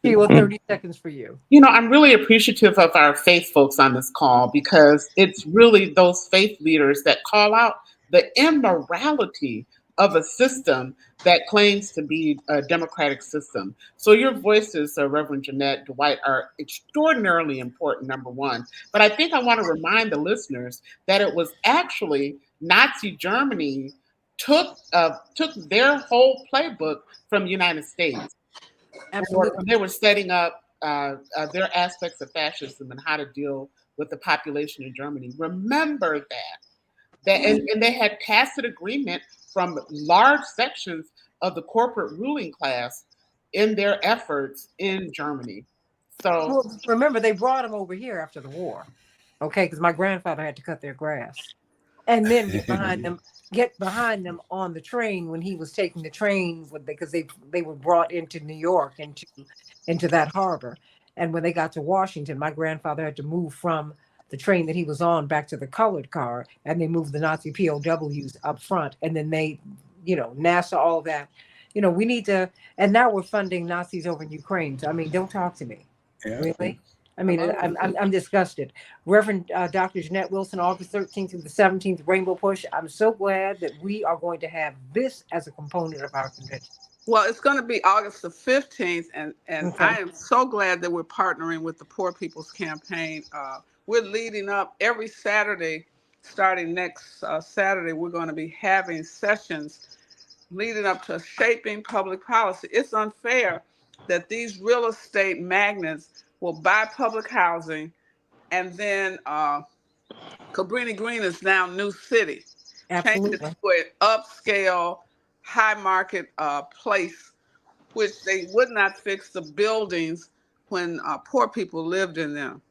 Speaker 1: Sheila, 30 seconds for you.
Speaker 4: I'm really appreciative of our faith folks on this call because it's really those faith leaders that call out the immorality of a system that claims to be a democratic system. So your voices, Reverend Jeanette, Dwight, are extraordinarily important, number one. But I think I want to remind the listeners that it was actually Nazi Germany took their whole playbook from the United States.
Speaker 1: Absolutely.
Speaker 4: They were setting up their aspects of fascism and how to deal with the population in Germany. Remember that and they had tacit agreement from large sections of the corporate ruling class in their efforts in Germany So,
Speaker 1: Well, remember, they brought them over here after the war, okay? Because my grandfather had to cut their grass, and then get behind them on the train when he was taking the train because they were brought into New York into that harbor. And when they got to Washington, my grandfather had to move from the train that he was on back to the colored car, and they moved the Nazi POWs up front, and then they, NASA, all that. We need to, and now we're funding Nazis over in Ukraine. So I mean, don't talk to me,
Speaker 2: Yeah.
Speaker 1: really. I mean, I'm disgusted. Reverend Dr. Jeanette Wilson, August 13th through the 17th, Rainbow Push. I'm so glad that we are going to have this as a component of our convention.
Speaker 6: Well, it's going to be August the 15th, and
Speaker 1: Okay.
Speaker 6: I am so glad that we're partnering with the Poor People's Campaign. We're leading up every Saturday, starting next Saturday, we're going to be having sessions leading up to shaping public policy. It's unfair that these real estate magnates will buy public housing, and then Cabrini Green is now New City. Change it
Speaker 1: Absolutely.
Speaker 6: to an upscale, high market place, which they would not fix the buildings when poor people lived in them.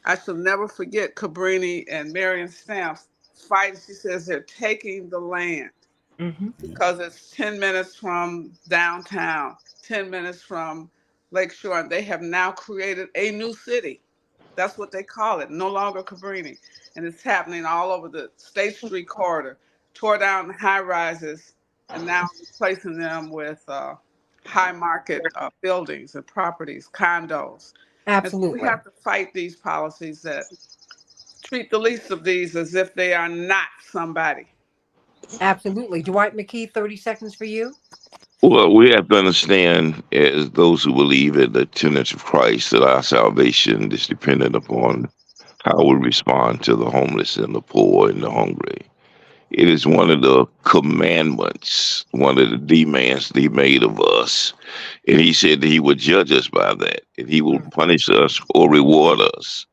Speaker 6: I shall never forget Cabrini and Marion Stamps fighting. She says they're taking the land
Speaker 1: Hmm.
Speaker 6: because it's 10 minutes from downtown, 10 minutes from Lakeshore, and they have now created a new city. That's what they call it, no longer Cabrini. And it's happening all over the State Street corridor, tore down high rises and now replacing them with high market buildings and properties, condos. And so we
Speaker 1: Absolutely.
Speaker 6: have to fight these policies that treat the least of these as if they are not somebody.
Speaker 1: Absolutely. Dwight McKee, 30 seconds for you.
Speaker 5: Well, we have to understand, as those who believe in the tenets of Christ, that our salvation is dependent upon how we respond to the homeless and the poor and the hungry. It is one of the commandments, one of the demands that he made of us. And he said that he would judge us by that, and he will punish us or reward us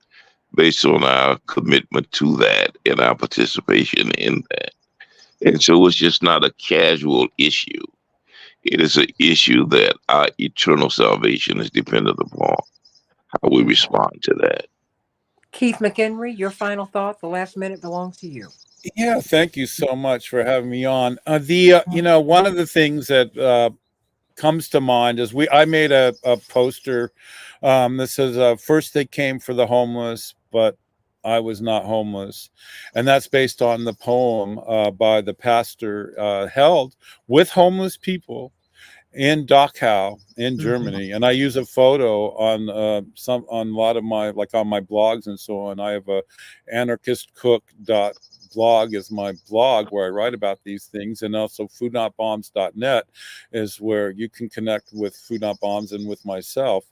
Speaker 5: based on our commitment to that and our participation in that. And so it's just not a casual issue. It is an issue that our eternal salvation is dependent upon how we respond to that.
Speaker 1: Keith McHenry, your final thought. The last minute belongs to you.
Speaker 2: Yeah, thank you so much for having me on. One of the things that comes to mind is I made a poster that says, first they came for the homeless, but I was not homeless. And that's based on the poem by the pastor held with homeless people in Dachau in Germany. And I use a photo on on a lot of my, like on my blogs and so on. I have a anarchistcook.blog is my blog where I write about these things, and also foodnotbombs.net is where you can connect with Food Not Bombs and with myself,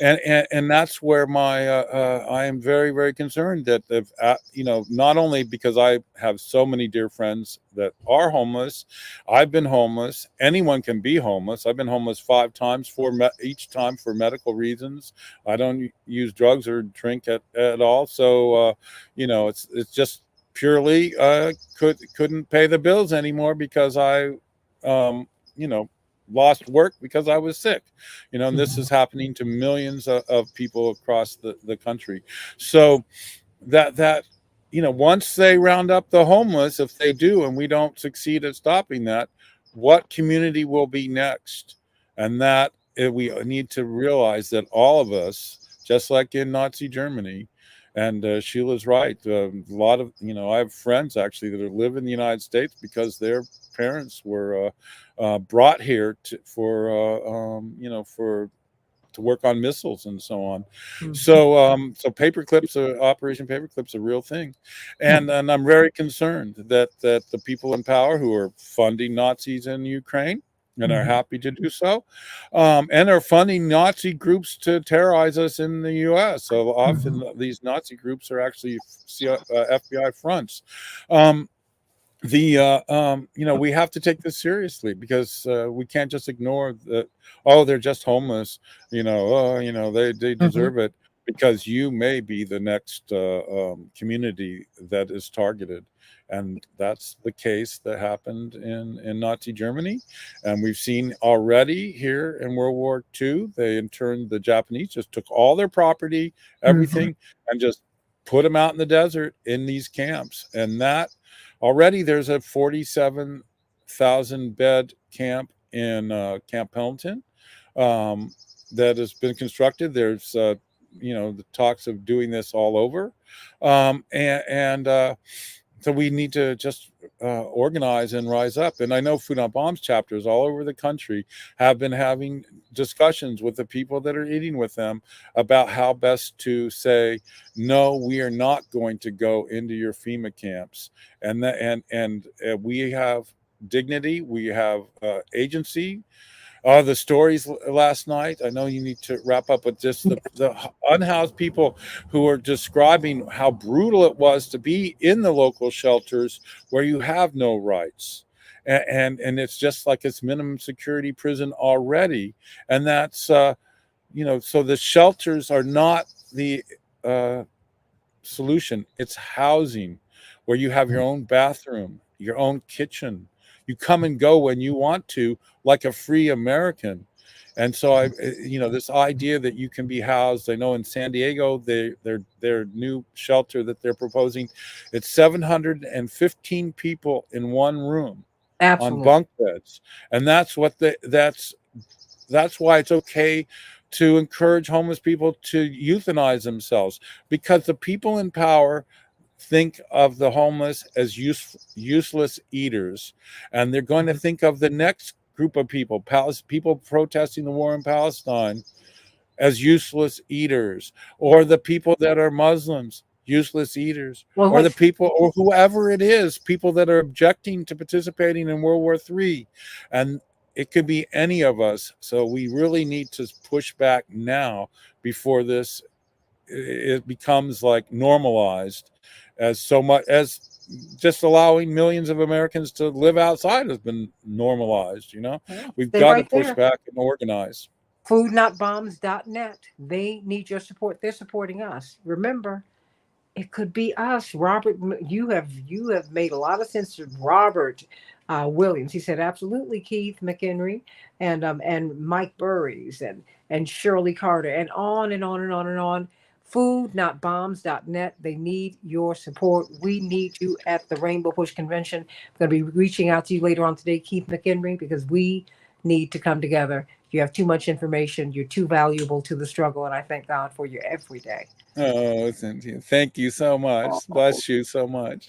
Speaker 2: and that's where my I am very, very concerned that if, not only because I have so many dear friends that are homeless. I've been homeless. Anyone can be homeless. I've been homeless 5 times, each time for medical reasons. I don't use drugs or drink at all. So, it's just purely couldn't pay the bills anymore because I, lost work because I was sick. And this is happening to millions of people across the country. So that once they round up the homeless, if they do, and we don't succeed at stopping that, what community will be next? And that we need to realize that all of us, just like in Nazi Germany, and Sheila's right, a lot of, I have friends actually that live in the United States because their parents were brought here to work on missiles and so on. So paperclips, Operation Paperclip's a real thing, and I'm very concerned that the people in power who are funding Nazis in Ukraine and are happy to do so, and are funding Nazi groups to terrorize us in the U.S. So often these Nazi groups are actually FBI fronts. We have to take this seriously because we can't just ignore that. Oh, they're just homeless. They deserve it, because you may be the next community that is targeted. And that's the case that happened in Nazi Germany. And we've seen already here in World War II, they interned the Japanese, just took all their property, everything, and just put them out in the desert in these camps. And that already there's a 47,000 bed camp in Camp Pendleton that has been constructed. There's the talks of doing this all over, so we need to just organize and rise up. And I know Food Not Bombs chapters all over the country have been having discussions with the people that are eating with them about how best to say, no, we are not going to go into your FEMA camps. And we have dignity, we have agency. The stories last night, I know you need to wrap up, but just the unhoused people who are describing how brutal it was to be in the local shelters where you have no rights. And it's just like it's minimum security prison already. And that's, so the shelters are not the solution. It's housing where you have your own bathroom, your own kitchen. You come and go when you want to, like a free American. And so this idea that you can be housed, I know in San Diego, their new shelter that they're proposing, it's 715 people in one room.
Speaker 1: Absolutely.
Speaker 2: On bunk beds. And that's why it's okay to encourage homeless people to euthanize themselves, because the people in power think of the homeless as useless eaters, and they're going to think of the next group of people protesting the war in Palestine as useless eaters, or the people that are Muslims, useless eaters, or the people, or whoever it is, people that are objecting to participating in World War III. And it could be any of us. So we really need to push back now before it becomes like normalized, as so much as just allowing millions of Americans to live outside has been normalized. We've got to push back and organize.
Speaker 1: Foodnotbombs.net. They need your support. They're supporting us. Remember, it could be us. Robert, you have made a lot of sense to Robert Williams. He said, absolutely, Keith McHenry, and Mike Burries, and Shirley Carter, and on and on and on and on. Foodnotbombs.net. They need your support. We need you at the Rainbow Push Convention. I'm going to be reaching out to you later on today, Keith McHenry, because we need to come together. You have too much information. You're too valuable to the struggle, and I thank God for you every day.
Speaker 2: Oh, Cynthia, thank you so much. Bless you so much.